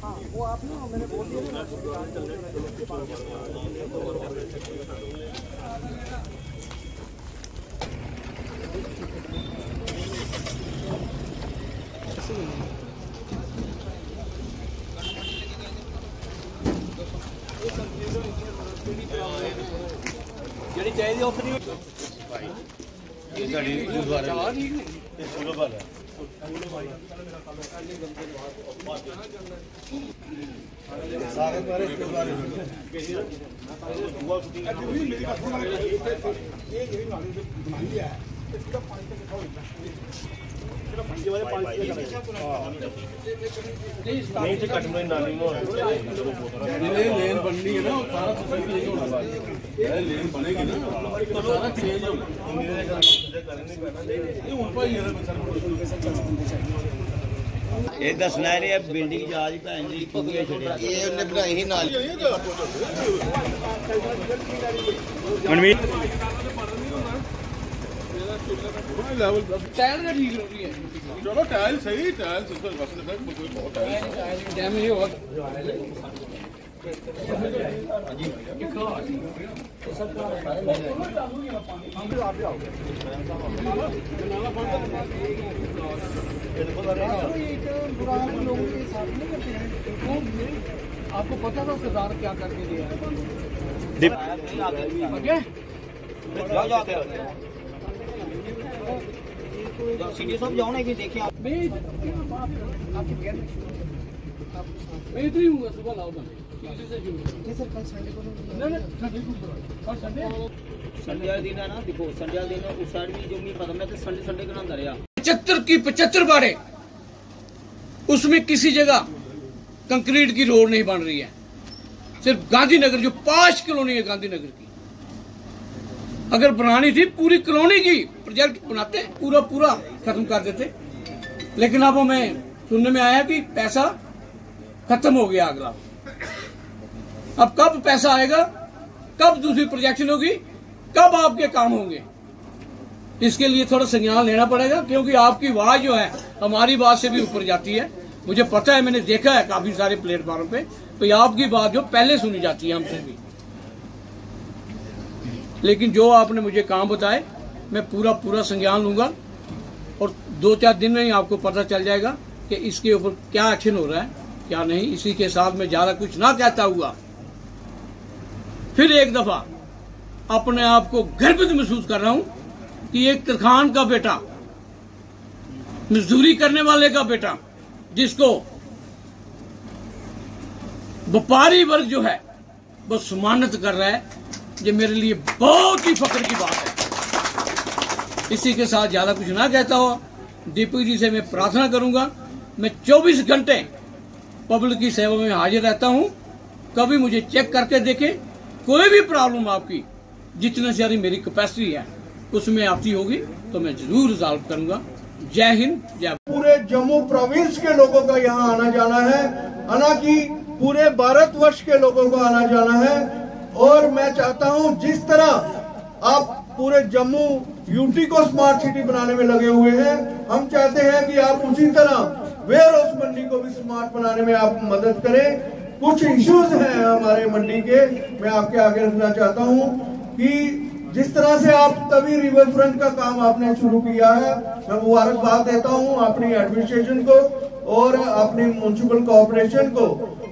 वो आप ना मैंने बोल दिया ਜਿਹੜੀ ਚਾਹੀਦੀ ਉਹ ਨਹੀਂ ਇਹ ਸਾਡੀ ਗੁਰਦੁਆਰਾ ਇਹ ਸੋਲੋ ਵਾਲਾ ਸਾਗਰ ਬਾਰੇ ਗੁਰਦੁਆਰੇ ਇਹ ਜਿਹੜੀ ਨਾਲੀ ਬਣਾਈ ਹੈ इसका पानी का कितना होता है ਪੰਜੇ ਵਾਲੇ ਪਾਣੀ ਨਹੀਂ ਤੇ ਕੱਟ ਨਹੀਂ ਨਾਲੀ ਨੂੰ ਜਿਹੜੇ ਲੇਨ ਬਣਨੀ ਹੈ ਨਾ ਉਹ ਸਾਰਾ ਸੁਸਾਇਟੀ ਨਹੀਂ ਹੋਣਾ ਬਾਅਦ ਇਹ ਲੇਨ ਬਣੇਗੀ ਨਾ ਤਾਂ ਸਾਰਾ ਚੇਂਜ ਹੋਣਾ ਇਹ ਹੁਣ ਭਾਈ ਯਾਰ ਇਹ ਦੱਸਣਾ ਨਹੀਂ ਬਿਲਡਿੰਗ ਜਾ ਰਹੀ ਭੈਣ ਜੀ ਕਿੰਨੀ ਛੱਡਿਆ ਇਹ ਉਹਨੇ ਬਣਾਈ ਸੀ ਨਾਲ ਮਨਮੀਤ ਲੈਵਲ टायर का ठीक हो रही है चलो टाइल सही टाइल से बस लगा कोई बहुत टाइल डैमेज होगा लोगों के साथ नहीं करते हैं आपको पता था सरदार क्या करके दिया सीडी साहब जाओ ना कि देखें आप मैं इधर ही हूँ सुबह लाओ सर कल संडे को संडे वाले दिन है ना देखो संडे वाले दिन उस साइड भी जो मैं पता मैं तो संडे का नाम रहा 75 की 75 बाड़े उसमें किसी जगह कंक्रीट की रोड नहीं बन रही है। सिर्फ गांधीनगर जो 5 कॉलोनी है गांधीनगर की अगर बनानी थी पूरी कॉलोनी की प्रोजेक्ट बनाते पूरा खत्म कर देते लेकिन अब हमें सुनने में आया कि पैसा खत्म हो गया अगला। अब कब पैसा आएगा कब दूसरी प्रोजेक्शन होगी कब आपके काम होंगे इसके लिए थोड़ा संज्ञान लेना पड़ेगा क्योंकि आपकी आवाज जो है हमारी बात से भी ऊपर जाती है। मुझे पता है मैंने देखा है काफी सारे प्लेटफॉर्म पे तो आपकी बात जो पहले सुनी जाती है हमसे भी लेकिन जो आपने मुझे काम बताए मैं पूरा संज्ञान लूंगा और 2-4 दिन में ही आपको पता चल जाएगा कि इसके ऊपर क्या एक्शन हो रहा है क्या नहीं। इसी के साथ में ज्यादा कुछ ना कहता हुआ फिर एक दफा अपने आप को गर्वित महसूस कर रहा हूं कि एक तरखान का बेटा मजदूरी करने वाले का बेटा जिसको व्यापारी वर्ग जो है वो सम्मानित कर रहा है ये मेरे लिए बहुत ही फख्र की बात है। इसी के साथ ज्यादा कुछ ना कहता हो दीपक जी से मैं प्रार्थना करूंगा मैं 24 घंटे पब्लिक की सेवा में हाजिर रहता हूं कभी मुझे चेक करके देखें कोई भी प्रॉब्लम आपकी जितनी सारी मेरी कैपेसिटी है उसमें आती होगी तो मैं जरूर रिजॉल्व करूंगा। जय हिंद जय। पूरे जम्मू प्रोविंस के लोगों का यहाँ आना जाना है हालांकि पूरे भारतवर्ष के लोगों को आना जाना है और मैं चाहता हूं जिस तरह आप पूरे जम्मू यूटी को स्मार्ट सिटी बनाने में लगे हुए हैं हम चाहते हैं कि आप उसी तरह वेयर हाउस मंडी को भी स्मार्ट बनाने में आप मदद करें। कुछ इश्यूज हैं हमारे मंडी के मैं आपके आगे रखना चाहता हूं कि जिस तरह से आप तभी रिवर फ्रंट का काम आपने शुरू किया है मैं मुबारकबाद देता हूं अपनी एडमिनिस्ट्रेशन को और अपनी म्युनिसिपल कॉर्पोरेशन को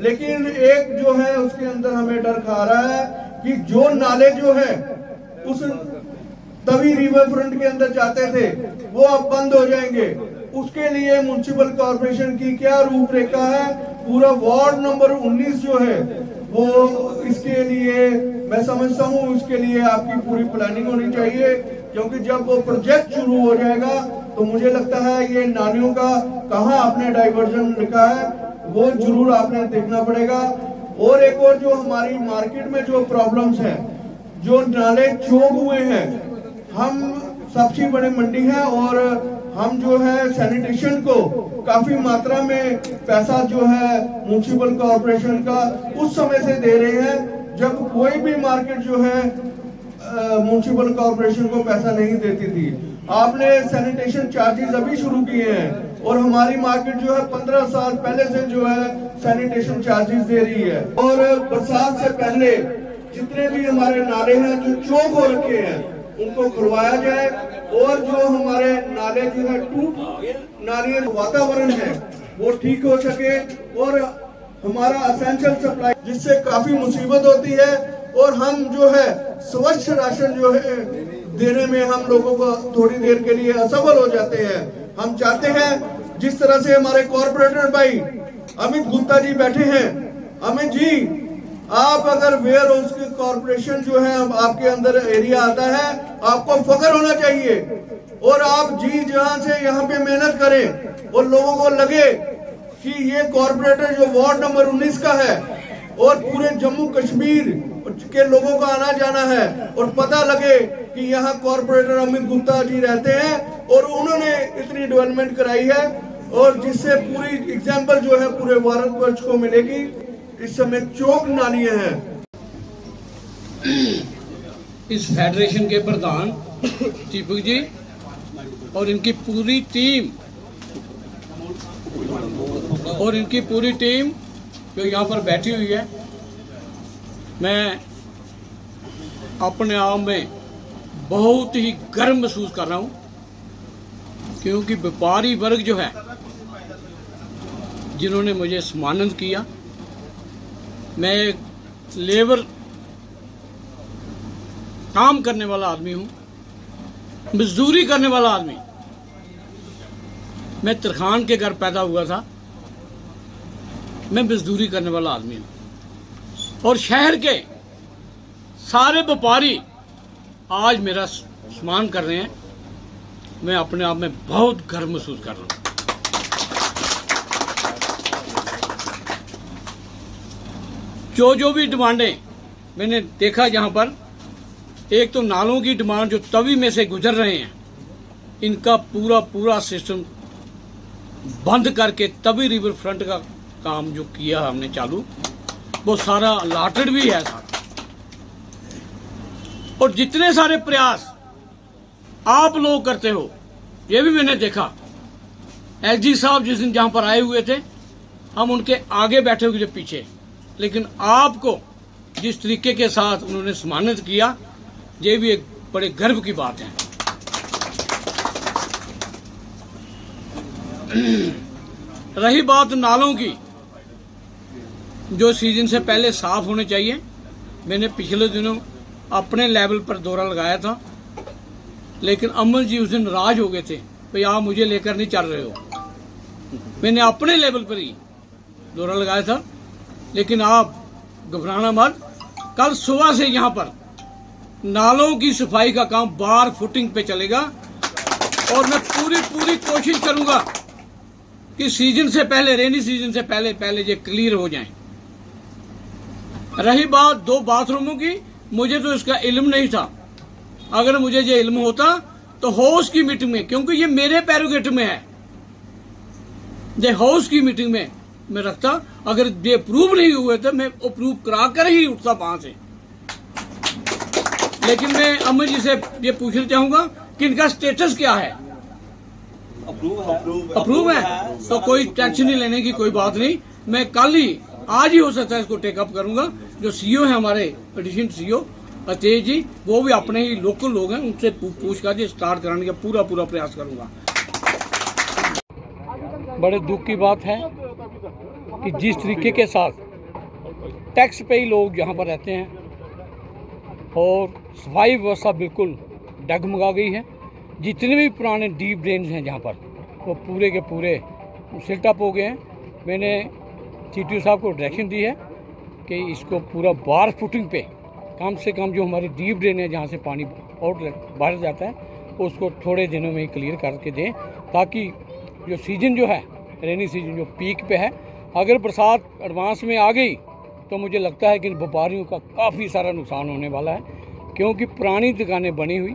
लेकिन एक जो है उसके अंदर हमें डर खा रहा है कि जो नाले जो है उस तभी रिवर फ्रंट के अंदर जाते थे वो अब बंद हो जाएंगे। उसके लिए म्युनिसिपल कॉर्पोरेशन की क्या रूपरेखा है पूरा वार्ड नंबर 19 जो है वो इसके लिए मैं समझता हूँ उसके लिए आपकी पूरी प्लानिंग होनी चाहिए क्योंकि जब वो प्रोजेक्ट शुरू हो जाएगा तो मुझे लगता है ये नालियों का कहाँ आपने डाइवर्जन लिखा है वो जरूर आपने देखना पड़ेगा। और एक और जो हमारी मार्केट में जो प्रॉब्लम्स हैं जो नाले चौक हुए हैं हम सबसे बड़े मंडी है और हम जो है सैनिटेशन को काफी मात्रा में पैसा जो है म्युनिसिपल कॉर्पोरेशन का उस समय से दे रहे हैं जब कोई भी मार्केट जो है म्युनिसिपल कॉर्पोरेशन को पैसा नहीं देती थी। आपने सैनिटेशन चार्जेस अभी शुरू किए हैं और हमारी मार्केट जो है 15 साल पहले से जो है सैनिटेशन चार्जेस दे रही है। और बरसात से पहले जितने भी हमारे नाले हैं जो चौक हो रखे हैं उनको खुलवाया जाए, और जो हमारे नाले जो है नाले वातावरण है वो ठीक हो सके, और हमारा असेंशियल सप्लाई जिससे काफी मुसीबत होती है, और हम जो है स्वच्छ राशन जो है देने में हम लोगों को थोड़ी देर के लिए असफल हो जाते हैं। हम चाहते हैं जिस तरह से हमारे कॉर्पोरेटर भाई अमित गुप्ता जी बैठे हैं, अमित जी आप अगर वेयर हाउस की कॉर्पोरेशन जो है आपके अंदर एरिया आता है, आपको फख्र होना चाहिए, और आप जी जहां से यहाँ पे मेहनत करें और लोगों को लगे कि ये कॉर्पोरेटर जो वार्ड नंबर 19 का है और पूरे जम्मू कश्मीर के लोगों का आना जाना है, और पता लगे कि यहाँ कॉर्पोरेटर अमित गुप्ता जी रहते हैं और उन्होंने इतनी डेवलपमेंट कराई है, और जिससे पूरी एग्जाम्पल जो है पूरे भारतवर्ष को मिलेगी। इस समय चौक नालियां हैं। इस फेडरेशन के प्रधान दीपक जी और इनकी पूरी टीम जो यहाँ पर बैठी हुई है, मैं अपने आप में बहुत ही गर्व महसूस कर रहा हूँ, क्योंकि व्यापारी वर्ग जो है जिन्होंने मुझे सम्मानित किया, मैं एक लेबर काम करने वाला आदमी हूँ, मजदूरी करने वाला आदमी। मैं तरखान के घर पैदा हुआ था, मैं मजदूरी करने वाला आदमी हूँ, और शहर के सारे व्यापारी आज मेरा सम्मान कर रहे हैं। मैं अपने आप में बहुत गर्व महसूस कर रहा हूँ। जो भी डिमांडें मैंने देखा जहां पर, एक तो नालों की डिमांड जो तवी में से गुजर रहे हैं, इनका पूरा सिस्टम बंद करके तवी रिवर फ्रंट का काम जो किया हमने चालू, वो सारा अलाटेड भी है साथ। और जितने सारे प्रयास आप लोग करते हो, ये भी मैंने देखा। एलजी साहब जिस दिन जहां पर आए हुए थे, हम उनके आगे बैठे हुए थे पीछे, लेकिन आपको जिस तरीके के साथ उन्होंने सम्मानित किया, ये भी एक बड़े गर्व की बात है। रही बात नालों की, जो सीजन से पहले साफ होने चाहिए, मैंने पिछले दिनों अपने लेवल पर दौरा लगाया था, लेकिन अमल जी उस दिन नाराज हो गए थे, भाई आप मुझे लेकर नहीं चल रहे हो। मैंने अपने लेवल पर ही दौरा लगाया था, लेकिन आप घबराना मत। कल सुबह से यहाँ पर नालों की सफाई का काम बार फुटिंग पे चलेगा, और मैं पूरी कोशिश करूंगा कि सीजन से पहले, रेनी सीजन से पहले ये क्लियर हो जाएं। रही बात 2 बाथरूमों की, मुझे तो इसका इल्म नहीं था। अगर मुझे ये इल्म होता तो हाउस की मीटिंग में, क्योंकि ये मेरे प्रेरोगेटिव में है, ये हाउस की मीटिंग में मैं रखता। अगर ये अप्रूव नहीं हुए तो मैं अप्रूव करा कर ही उठता वहां से। लेकिन मैं अमर जी से ये पूछना चाहूंगा कि इनका स्टेटस क्या है। अप्रूव है तो कोई टेंशन नहीं लेने की कोई बात नहीं। मैं कल ही, आज ही हो सकता है, इसको टेकअप करूंगा। जो सीईओ है हमारे एडिशनल सीईओ अतेज जी, वो भी अपने ही लोकल लोग हैं, उनसे पूछ कर स्टार्ट कराने का पूरा प्रयास करूंगा। बड़े दुख की बात है कि जिस तरीके के साथ टैक्स पे ही लोग यहाँ पर रहते हैं, और सफाई व्यवस्था बिल्कुल डगमगा गई है। जितने भी पुराने डीप ड्रेन्स हैं जहाँ पर, वो पूरे के पूरे सेटअप हो गए हैं। मैंने सीटीओ साहब को डायरेक्शन दी है कि इसको पूरा बार फुटिंग पे कम से कम जो हमारी डीप ड्रेन है जहाँ से पानी आउटलेट बाहर जाता है, उसको थोड़े दिनों में ही क्लियर करके दें, ताकि जो सीजन जो है, रेनी सीजन जो पीक पे है, अगर बरसात एडवांस में आ गई तो मुझे लगता है कि व्यापारियों का काफ़ी सारा नुकसान होने वाला है। क्योंकि पुरानी दुकानें बनी हुई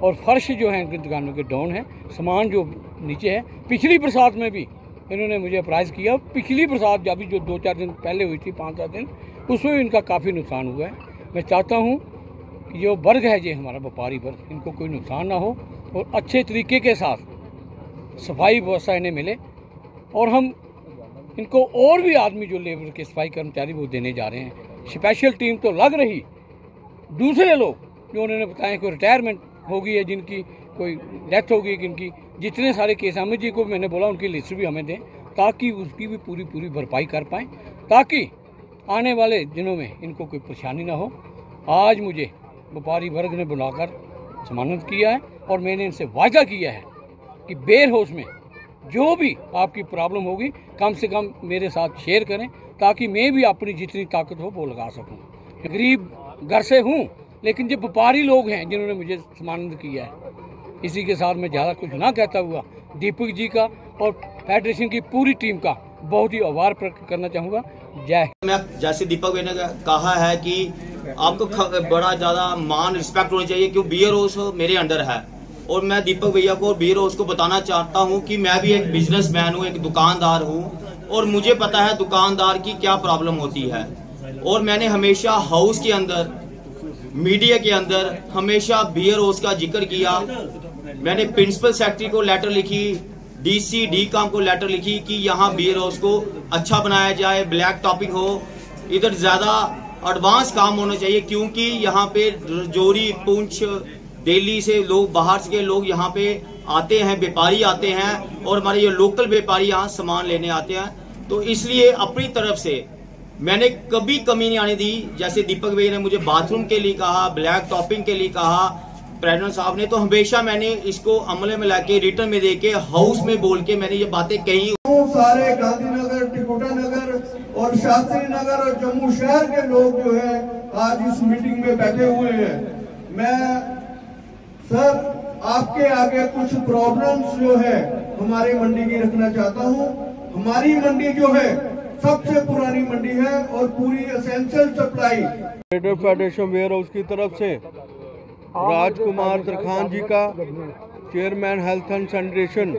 और फर्श जो है इनकी दुकानों के डाउन है, सामान जो नीचे है। पिछली बरसात में भी इन्होंने मुझे अप्राइज़ किया। पिछली बरसात अभी जो 2-4 दिन पहले हुई थी, 5-7 दिन, उसमें भी इनका काफ़ी नुकसान हुआ है। मैं चाहता हूँ कि जो वर्ग है, ये हमारा व्यापारी वर्ग, इनको कोई नुकसान ना हो और अच्छे तरीके के साथ सफाई व्यवस्था इन्हें मिले और हम इनको और भी आदमी जो लेबर के सफाई कर्मचारी वो देने जा रहे हैं। स्पेशल टीम तो लग रही, दूसरे लोग जो उन्होंने बताया कोई रिटायरमेंट होगी है, जिनकी कोई डेथ होगी, जिनकी जितने सारे केस अमित जी को मैंने बोला उनकी लिस्ट भी हमें दें ताकि उसकी भी पूरी भरपाई कर पाएँ, ताकि आने वाले दिनों में इनको कोई परेशानी ना हो। आज मुझे व्यापारी वर्ग ने बुलाकर सम्मानित किया है और मैंने इनसे वादा किया है कि वेयर हाउस में जो भी आपकी प्रॉब्लम होगी कम से कम मेरे साथ शेयर करें ताकि मैं भी अपनी जितनी ताकत हो वो लगा सकूं। गरीब घर से हूं, लेकिन जो व्यापारी लोग हैं जिन्होंने मुझे सम्मानित किया है, इसी के साथ मैं ज़्यादा कुछ ना कहता हुआ दीपक जी का और फेडरेशन की पूरी टीम का बहुत ही आभार प्रकट करना चाहूँगा। जय। मैं जैसे दीपक भाई ने कहा है कि आपको बड़ा ज़्यादा मान रिस्पेक्ट होनी चाहिए क्योंकि बियर हाउस मेरे अंडर है और मैं दीपक भैया को और बियर हाउस को बताना चाहता हूं कि मैं भी एक बिजनेसमैन हूं, एक दुकानदार हूं और मुझे पता है दुकानदार की क्या प्रॉब्लम होती है। और मैंने हमेशा हाउस के अंदर, मीडिया के अंदर हमेशा बियर हाउस का जिक्र किया। मैंने प्रिंसिपल सेक्रेटरी को लेटर लिखी, डीसी डीकॉम को लेटर लिखी कि यहाँ बियर हाउस को अच्छा बनाया जाए, ब्लैक टॉपिंग हो, इधर ज्यादा एडवांस काम होना चाहिए क्योंकि यहाँ पे रजौरी, पुंछ, दिल्ली से लोग, बाहर से लोग यहाँ पे आते हैं, व्यापारी आते हैं और हमारे ये लोकल व्यापारी यहाँ सामान लेने आते हैं। तो इसलिए अपनी तरफ से मैंने कभी कमी नहीं आने दी। जैसे दीपक भाई ने मुझे बाथरूम के लिए कहा, ब्लैक टॉपिंग के लिए कहा प्रेसिडेंट साहब ने, तो हमेशा मैंने इसको अमले में लाके रिटर्न में देके हाउस में बोल के मैंने ये बातें कही। सारे गांधीनगर, टिकोटा नगर और शास्त्री नगर और जम्मू शहर के लोग जो है आज इस मीटिंग में बैठे हुए हैं। मैं सर आपके आगे कुछ प्रॉब्लम्स जो है हमारी मंडी की रखना चाहता हूं। हमारी मंडी जो है सबसे पुरानी मंडी है और पूरी essential supply trader federation warehouse की तरफ से राजकुमार तरखान जी का, चेयरमैन हेल्थ एंड सैनिटेशन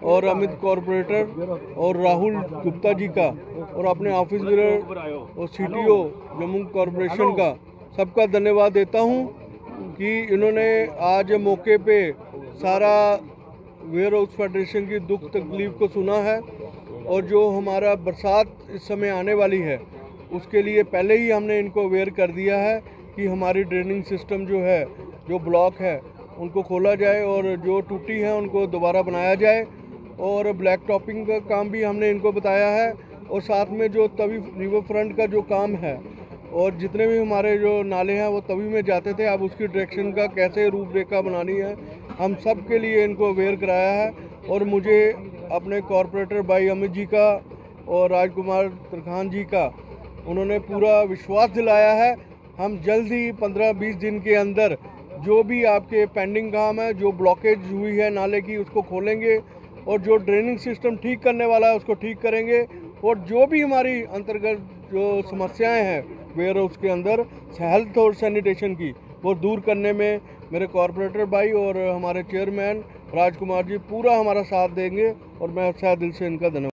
और अमित कॉरपोरेटर और राहुल गुप्ता जी का और अपने ऑफिस बियर और सीटीओ जम्मू कॉरपोरेशन का सबका धन्यवाद देता हूं कि इन्होंने आज मौके पे सारा वेयर हाउस फेडरेशन की दुख तकलीफ को सुना है और जो हमारा बरसात इस समय आने वाली है उसके लिए पहले ही हमने इनको अवेयर कर दिया है कि हमारी ड्रेनिंग सिस्टम जो है, जो ब्लॉक है उनको खोला जाए और जो टूटी है उनको दोबारा बनाया जाए और ब्लैक टॉपिंग का काम भी हमने इनको बताया है और साथ में जो तवी रिवर फ्रंट का जो काम है और जितने भी हमारे जो नाले हैं वो तवी में जाते थे, अब उसकी डायरेक्शन का कैसे रूपरेखा बनानी है हम सब के लिए इनको अवेयर कराया है। और मुझे अपने कॉरपोरेटर भाई अमित जी का और राजकुमार तरखान जी का उन्होंने पूरा विश्वास दिलाया है। हम जल्द ही 15-20 दिन के अंदर जो भी आपके पेंडिंग काम है, जो ब्लॉकेज हुई है नाले की, उसको खोलेंगे और जो ड्रेनिंग सिस्टम ठीक करने वाला है उसको ठीक करेंगे और जो भी हमारी अंतर्गत जो समस्याएं हैं वेयर हाउस के अंदर हेल्थ और सैनिटेशन की, वो दूर करने में मेरे कॉरपोरेटर भाई और हमारे चेयरमैन राजकुमार जी पूरा हमारा साथ देंगे और मैं सच्चे दिल से इनका धन्यवाद।